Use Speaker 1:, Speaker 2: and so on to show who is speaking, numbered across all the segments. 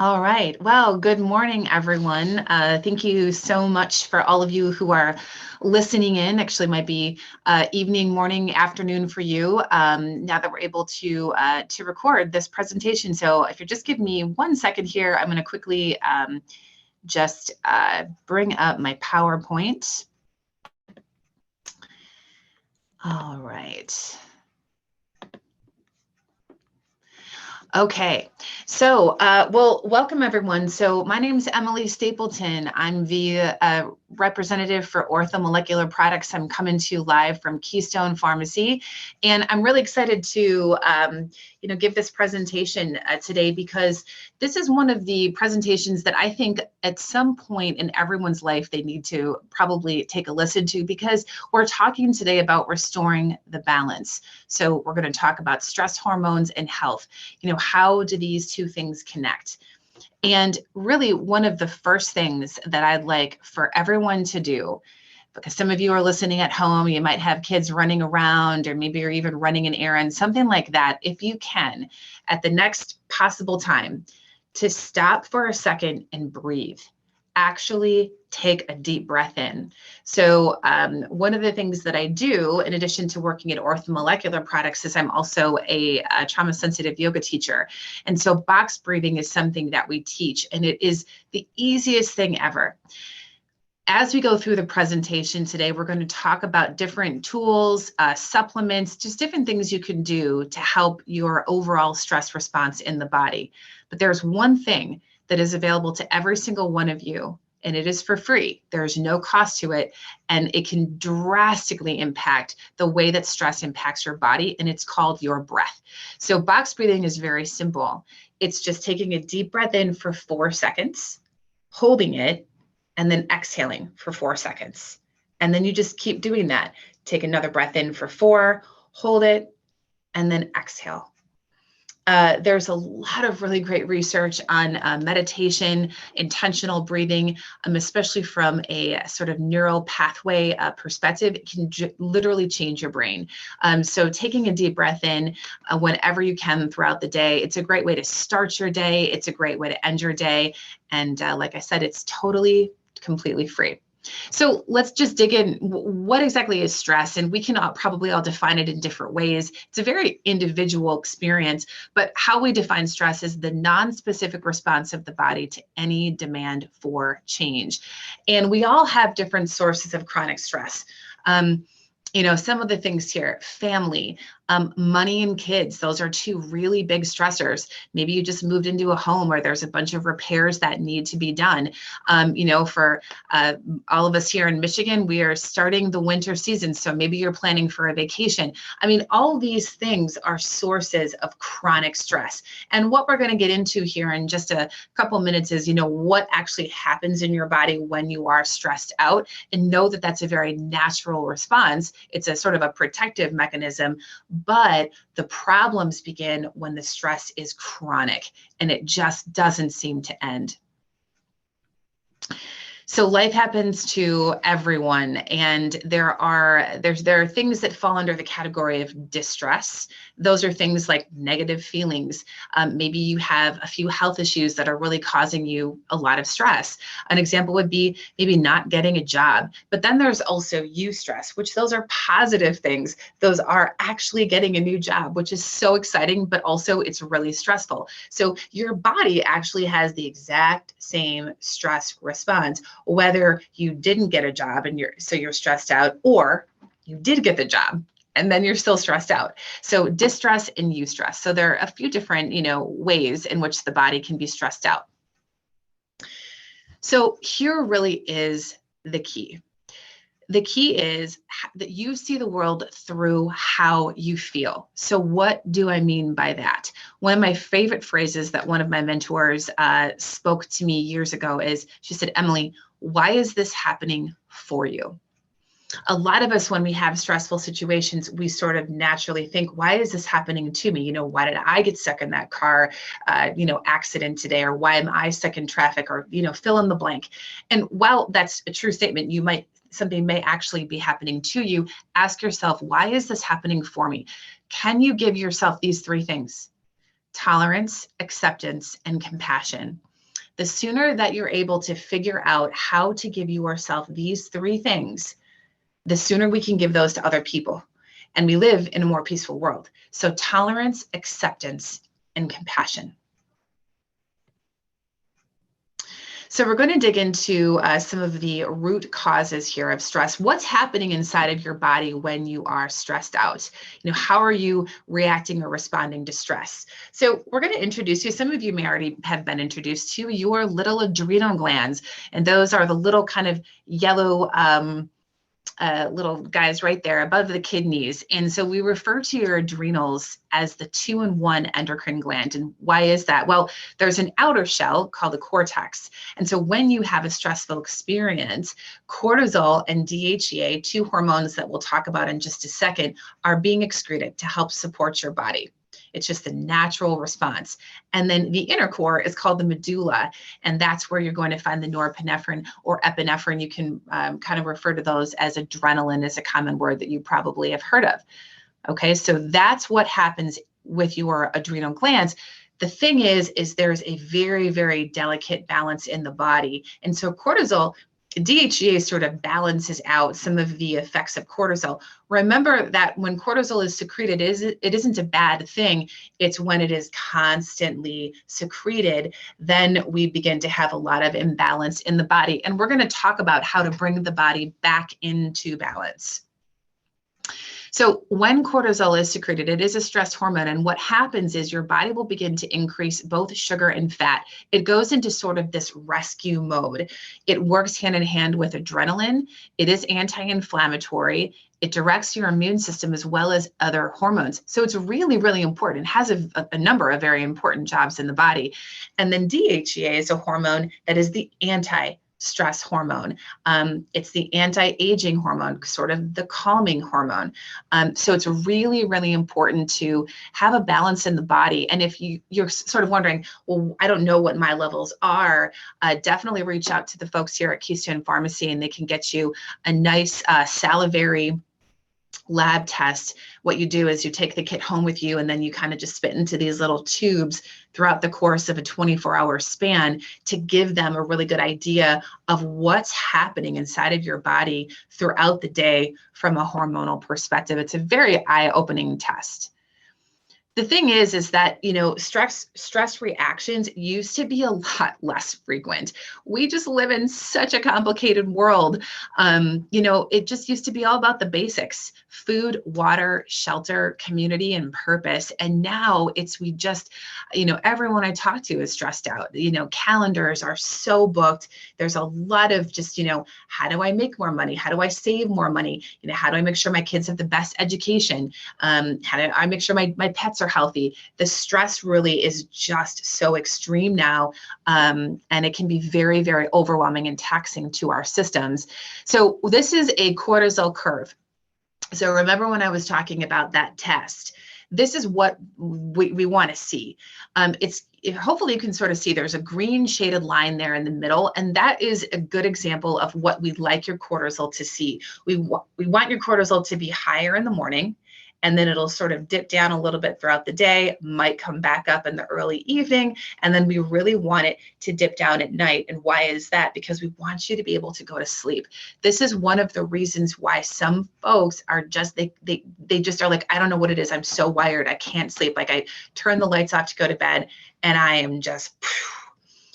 Speaker 1: All right. Well, good morning, everyone. Thank you so much for all of you who are listening in. Actually, might be evening, morning, afternoon for you. Now that we're able to record this presentation. So, if you just give me 1 second here, I'm going to quickly just bring up my PowerPoint. All right. Okay, so well, welcome everyone. So my name is Emily Stapleton. I'm the representative for Orthomolecular Products. I'm coming to you live from Keystone Pharmacy, and I'm really excited to give this presentation today because this is one of the presentations that I think at some point in everyone's life they need to probably take a listen to, because we're talking today about restoring the balance. So we're going to talk about stress hormones and health. How do these two things connect? And really, one of the first things that I'd like for everyone to do, because some of you are listening at home, you might have kids running around, or maybe you're even running an errand, something like that. If you can, at the next possible time, to stop for a second and breathe. Actually take a deep breath in. So one of the things that I do, in addition to working at Orthomolecular Products, is I'm also a trauma-sensitive yoga teacher. And so box breathing is something that we teach, and it is the easiest thing ever. As we go through the presentation today, we're going to talk about different tools, supplements, just different things you can do to help your overall stress response in the body. But there's one thing that is available to every single one of you, and it is for free. There's no cost to it, and it can drastically impact the way that stress impacts your body, and it's called your breath. So box breathing is very simple. It's just taking a deep breath in for 4 seconds, holding it, and then exhaling for 4 seconds. And then you just keep doing that. Take another breath in for 4, hold it, and then exhale. There's a lot of really great research on meditation, intentional breathing, especially from a sort of neural pathway perspective. It can literally change your brain. So taking a deep breath in whenever you can throughout the day, it's a great way to start your day. It's a great way to end your day. And like I said, it's totally, completely free. So let's just dig in. What exactly is stress? And we can probably all define it in different ways. It's a very individual experience, but how we define stress is the non-specific response of the body to any demand for change. And we all have different sources of chronic stress. Some of the things here: family, money, and kids. Those are two really big stressors. Maybe you just moved into a home where there's a bunch of repairs that need to be done. For all of us here in Michigan, we are starting the winter season. So maybe you're planning for a vacation. I mean, all these things are sources of chronic stress. And what we're going to get into here in just a couple minutes is, what actually happens in your body when you are stressed out, and know that that's a very natural response. It's a sort of a protective mechanism. But the problems begin when the stress is chronic and it just doesn't seem to end. So life happens to everyone, and there are things that fall under the category of distress. Those are things like negative feelings. Maybe you have a few health issues that are really causing you a lot of stress. An example would be maybe not getting a job. But then there's also eustress, which those are positive things. Those are actually getting a new job, which is so exciting, but also it's really stressful. So your body actually has the exact same stress response, whether you didn't get a job and you're stressed out, or you did get the job and then you're still stressed out. So distress and eustress. So there are a few different, ways in which the body can be stressed out. So here really is the key. The key is that you see the world through how you feel. So what do I mean by that? One of my favorite phrases that one of my mentors spoke to me years ago is, she said, "Emily, why is this happening for you?" A lot of us, when we have stressful situations, we sort of naturally think, why is this happening to me? Why did I get stuck in that car, accident today? Or why am I stuck in traffic? Or, fill in the blank. And while that's a true statement, something may actually be happening to you. Ask yourself, why is this happening for me? Can you give yourself these 3 things? Tolerance, acceptance, and compassion. The sooner that you're able to figure out how to give yourself these three things, the sooner we can give those to other people. And we live in a more peaceful world. So tolerance, acceptance, and compassion. So we're going to dig into some of the root causes here of stress. What's happening inside of your body when you are stressed out? How are you reacting or responding to stress? So we're going to introduce you. Some of you may already have been introduced to your little adrenal glands, and those are the little kind of yellow little guys right there above the kidneys. And so we refer to your adrenals as the 2-in-1 endocrine gland. And why is that? Well, there's an outer shell called the cortex. And so when you have a stressful experience, cortisol and DHEA, two hormones that we'll talk about in just a second, are being excreted to help support your body. It's just a natural response. And then the inner core is called the medulla, and that's where you're going to find the norepinephrine or epinephrine. You can kind of refer to those as adrenaline, is a common word that you probably have heard of. Okay, so that's what happens with your adrenal glands. The thing is there's a very, very delicate balance in the body. And so cortisol, DHEA sort of balances out some of the effects of cortisol. Remember that when cortisol is secreted, it isn't a bad thing. It's when it is constantly secreted, then we begin to have a lot of imbalance in the body. And we're going to talk about how to bring the body back into balance. So when cortisol is secreted, it is a stress hormone. And what happens is your body will begin to increase both sugar and fat. It goes into sort of this rescue mode. It works hand in hand with adrenaline. It is anti-inflammatory. It directs your immune system as well as other hormones. So it's really, really important. It has a number of very important jobs in the body. And then DHEA is a hormone that is the anti-stress hormone. It's the anti-aging hormone, sort of the calming hormone. So it's really, really important to have a balance in the body. And if you're sort of wondering, well, I don't know what my levels are, definitely reach out to the folks here at Keystone Pharmacy, and they can get you a nice salivary lab test. What you do is you take the kit home with you, and then you kind of just spit into these little tubes throughout the course of a 24-hour span to give them a really good idea of what's happening inside of your body throughout the day from a hormonal perspective. It's a very eye-opening test. The thing is that, stress reactions used to be a lot less frequent. We just live in such a complicated world. It just used to be all about the basics: food, water, shelter, community, and purpose. And now everyone I talk to is stressed out. Calendars are so booked. There's a lot of just, how do I make more money? How do I save more money? How do I make sure my kids have the best education? How do I make sure my pets are healthy? The stress really is just so extreme now, and it can be very, very overwhelming and taxing to our systems. So this is a cortisol curve. So remember when I was talking about that test, this is what we want to see. Hopefully you can sort of see there's a green shaded line there in the middle, and that is a good example of what we'd like your cortisol to see. We want your cortisol to be higher in the morning, and then it'll sort of dip down a little bit throughout the day, might come back up in the early evening, and then we really want it to dip down at night. And why is that? Because we want you to be able to go to sleep. This is one of the reasons why some folks are just, they just are like, I don't know what it is. I'm so wired. I can't sleep. Like, I turn the lights off to go to bed, and I am just,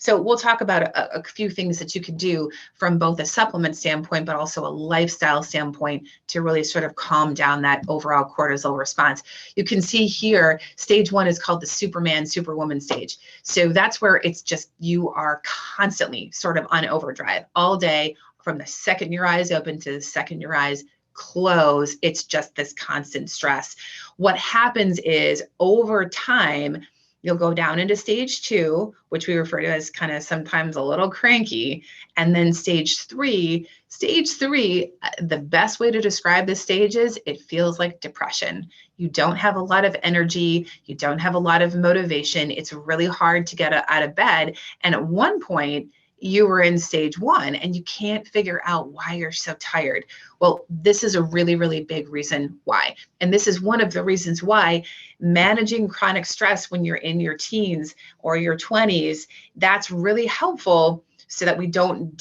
Speaker 1: so we'll talk about a few things that you can do from both a supplement standpoint, but also a lifestyle standpoint to really sort of calm down that overall cortisol response. You can see here, stage 1 is called the Superman, Superwoman stage. So that's where it's just, you are constantly sort of on overdrive all day, from the second your eyes open to the second your eyes close. It's just this constant stress. What happens is, over time, you'll go down into stage 2, which we refer to as kind of sometimes a little cranky. And then stage 3, the best way to describe this stage is, it feels like depression. You don't have a lot of energy. You don't have a lot of motivation. It's really hard to get out of bed. And at one point, you were in stage 1 and you can't figure out why you're so tired. Well, this is a really, really big reason why. And this is one of the reasons why managing chronic stress when you're in your teens or your 20s, that's really helpful so that we don't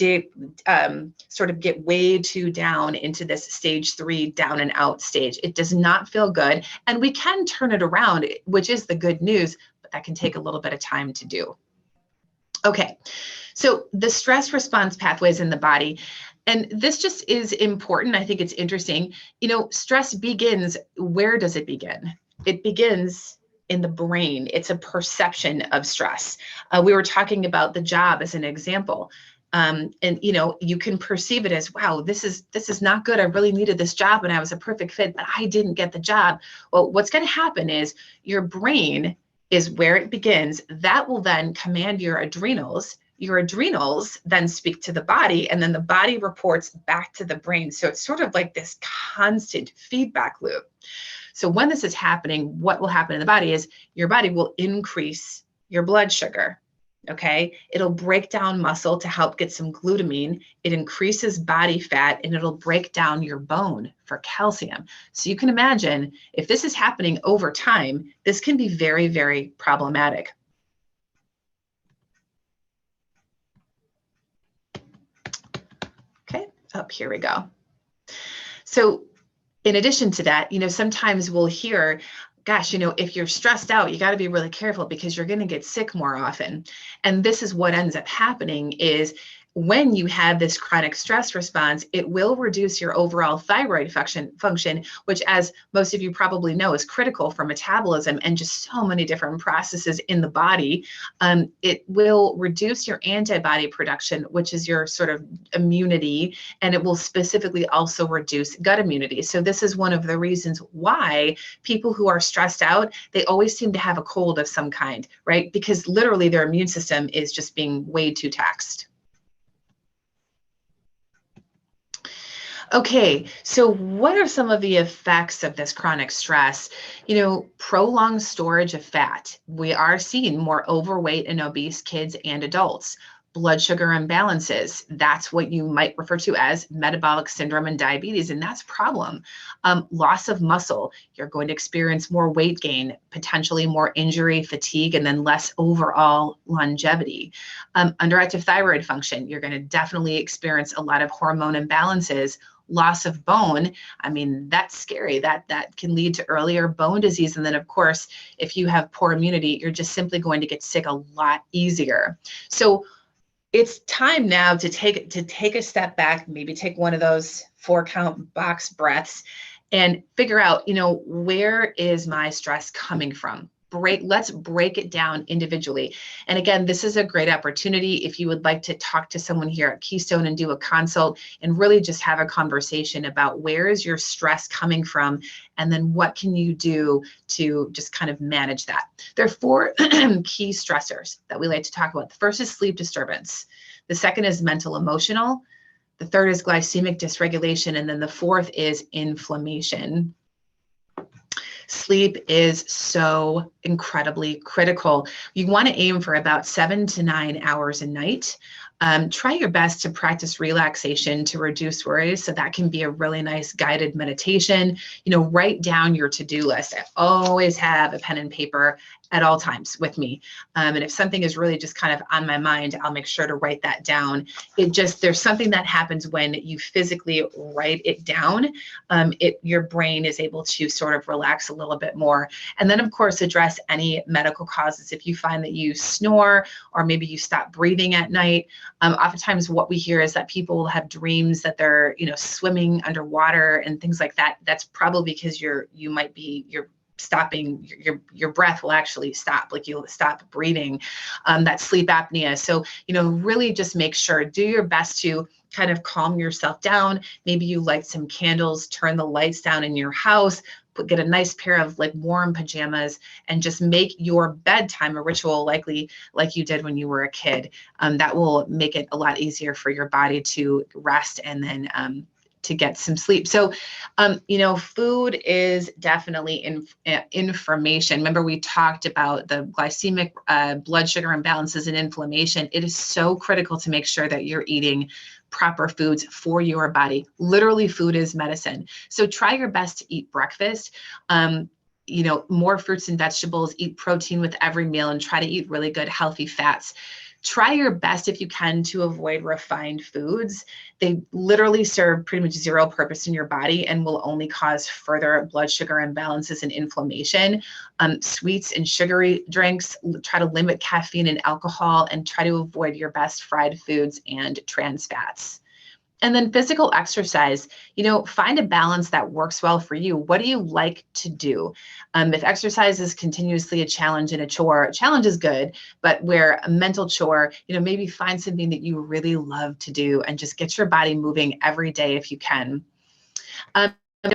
Speaker 1: sort of get way too down into this stage 3 down and out stage. It does not feel good. And we can turn it around, which is the good news, but that can take a little bit of time to do. Okay, so the stress response pathways in the body, and this just is important. I think it's interesting. Stress begins, where does it begin? It begins in the brain. It's a perception of stress. We were talking about the job as an example. And you can perceive it as, wow, this is not good. I really needed this job and I was a perfect fit, but I didn't get the job. Well, what's going to happen is your brain is where it begins. That will then command your adrenals. Your adrenals then speak to the body, and then the body reports back to the brain. So it's sort of like this constant feedback loop. So when this is happening, what will happen in the body is your body will increase your blood sugar. Okay, it'll break down muscle to help get some glutamine. It increases body fat, and it'll break down your bone for calcium. So you can imagine if this is happening over time, this can be very, very problematic. Okay, here we go. So in addition to that, sometimes we'll hear, gosh, if you're stressed out, you got to be really careful because you're going to get sick more often. And this is what ends up happening is when you have this chronic stress response, it will reduce your overall thyroid function, which, as most of you probably know, is critical for metabolism and just so many different processes in the body. It will reduce your antibody production, which is your sort of immunity, and it will specifically also reduce gut immunity. So this is one of the reasons why people who are stressed out, they always seem to have a cold of some kind, right? Because literally their immune system is just being way too taxed. Okay, so what are some of the effects of this chronic stress? Prolonged storage of fat. We are seeing more overweight and obese kids and adults. Blood sugar imbalances. That's what you might refer to as metabolic syndrome and diabetes, and that's a problem. Loss of muscle. You're going to experience more weight gain, potentially more injury, fatigue, and then less overall longevity. Underactive thyroid function. You're going to definitely experience a lot of hormone imbalances. Loss of bone. I mean, that's scary. That can lead to earlier bone disease. And then, of course, if you have poor immunity, you're just simply going to get sick a lot easier. So it's time now to take a step back, maybe take one of those 4-count box breaths and figure out, where is my stress coming from? Let's break it down individually. And again, this is a great opportunity if you would like to talk to someone here at Keystone and do a consult and really just have a conversation about where is your stress coming from, and then what can you do to just kind of manage that. There are 4 key stressors that we like to talk about. The first is sleep disturbance. The second is mental emotional. The third is glycemic dysregulation. And then the fourth is inflammation. Sleep is so incredibly critical. You want to aim for about 7 to 9 hours a night. Try your best to practice relaxation to reduce worries. So that can be a really nice guided meditation. Write down your to-do list. I always have a pen and paper at all times with me. And if something is really just kind of on my mind, I'll make sure to write that down. There's something that happens when you physically write it down. Your brain is able to sort of relax a little bit more. And then, of course, address any medical causes. If you find that you snore or maybe you stop breathing at night, oftentimes what we hear is that people will have dreams that they're, swimming underwater and things like that. That's probably because you're stopping, your breath will actually stop, like you'll stop breathing, that sleep apnea. So, really just make sure, do your best to kind of calm yourself down. Maybe you light some candles, turn the lights down in your house, get a nice pair of like warm pajamas, and just make your bedtime a ritual like you did when you were a kid. That will make it a lot easier for your body to rest and then to get some sleep. So, food is definitely information. Remember, we talked about the glycemic blood sugar imbalances and inflammation. It is so critical to make sure that you're eating proper foods for your body. Literally, food is medicine. So try your best to eat breakfast. More fruits and vegetables, eat protein with every meal, and try to eat really good, healthy fats. Try your best if you can to avoid refined foods. They literally serve pretty much zero purpose in your body and will only cause further blood sugar imbalances and inflammation. Sweets and sugary drinks, try to limit caffeine and alcohol, and try to avoid your best fried foods and trans fats. And then physical exercise, find a balance that works well for you. What do you like to do? If exercise is continuously a challenge and a chore, a challenge is good, but where a mental chore, maybe find something that you really love to do and just get your body moving every day if you can.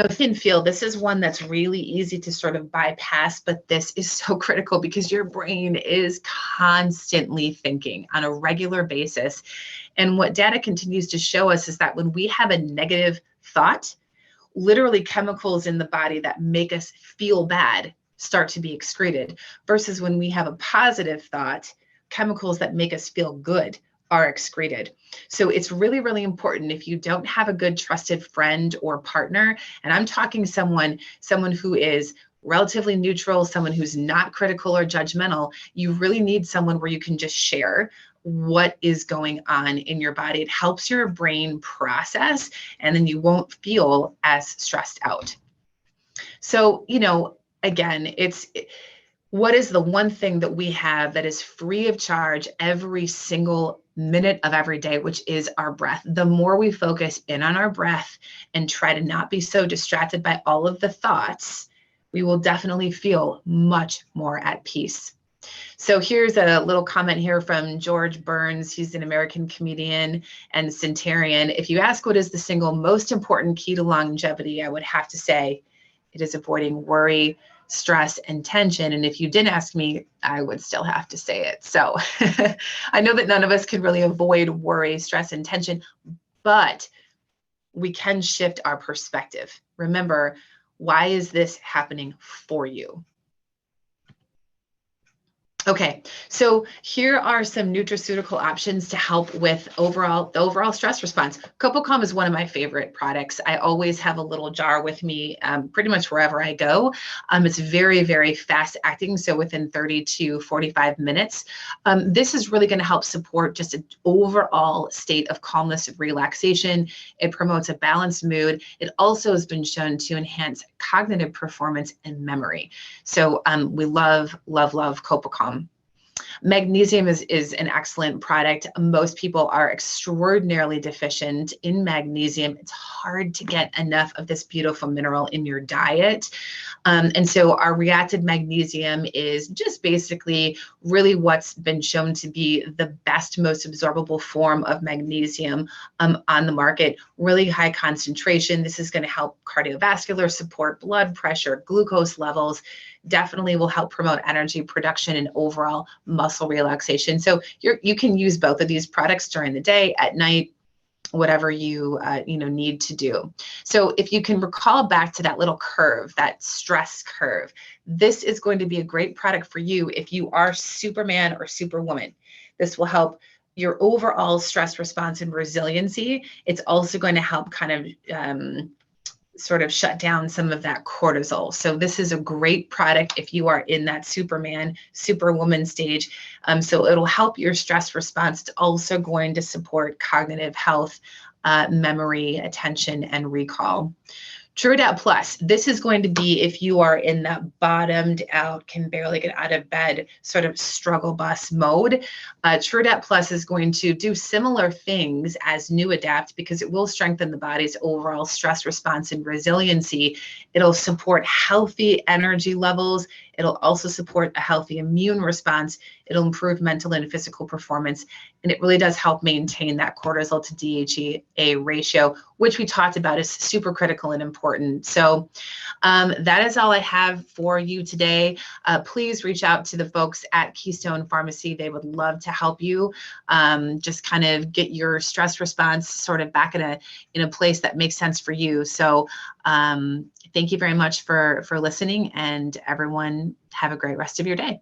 Speaker 1: Thin feel, this is one that's really easy to sort of bypass, but this is so critical because your brain is constantly thinking on a regular basis. And what data continues to show us is that when we have a negative thought, literally chemicals in the body that make us feel bad start to be excreted, versus when we have a positive thought, chemicals that make us feel good are excreted. So it's really, really important if you don't have a good trusted friend or partner, and I'm talking someone who is relatively neutral, someone who's not critical or judgmental, you really need someone where you can just share what is going on in your body. It helps your brain process, and then you won't feel as stressed out. So, again, what is the one thing that we have that is free of charge every single minute of every day, which is our breath. The more we focus in on our breath and try to not be so distracted by all of the thoughts, we will definitely feel much more at peace. So here's a little comment here from George Burns. He's an American comedian and centenarian. If you ask what is the single most important key to longevity, I would have to say it is avoiding worry, stress, and tension. And if you didn't ask me, I would still have to say it. So I know that none of us can really avoid worry, stress, and tension, but we can shift our perspective. Remember, why is this happening for you? Okay, so here are some nutraceutical options to help with the overall stress response. CopaCalm is one of my favorite products. I always have a little jar with me pretty much wherever I go. It's very, very fast acting, so within 30 to 45 minutes. This is really going to help support just an overall state of calmness and relaxation. It promotes a balanced mood. It also has been shown to enhance cognitive performance and memory. So we love, love, love CopaCalm. Magnesium is an excellent product. Most people are extraordinarily deficient in magnesium. It's hard to get enough of this beautiful mineral in your diet. And so our reacted magnesium is just basically really what's been shown to be the best, most absorbable form of magnesium on the market. Really high concentration. This is going to help cardiovascular support, blood pressure, glucose levels. Definitely will help promote energy production and overall muscle relaxation. So you can use both of these products during the day, at night, whatever you need to do. So if you can recall back to that little curve, that stress curve, this is going to be a great product for you if you are Superman or Superwoman. This will help your overall stress response and resiliency. It's also going to help kind of sort of shut down some of that cortisol. So this is a great product if you are in that Superman, Superwoman stage. So it'll help your stress response. It's also going to support cognitive health, memory, attention, and recall. TrueAdapt Plus, this is going to be if you are in that bottomed out, can barely get out of bed, sort of struggle bus mode. TrueAdapt Plus is going to do similar things as NewAdapt because it will strengthen the body's overall stress response and resiliency. It'll support healthy energy levels. It'll also support a healthy immune response. It'll improve mental and physical performance. And it really does help maintain that cortisol to DHEA ratio, which we talked about is super critical and important. So that is all I have for you today. Please reach out to the folks at Keystone Pharmacy. They would love to help you just kind of get your stress response sort of back in a place that makes sense for you. So thank you very much for listening, and everyone have a great rest of your day.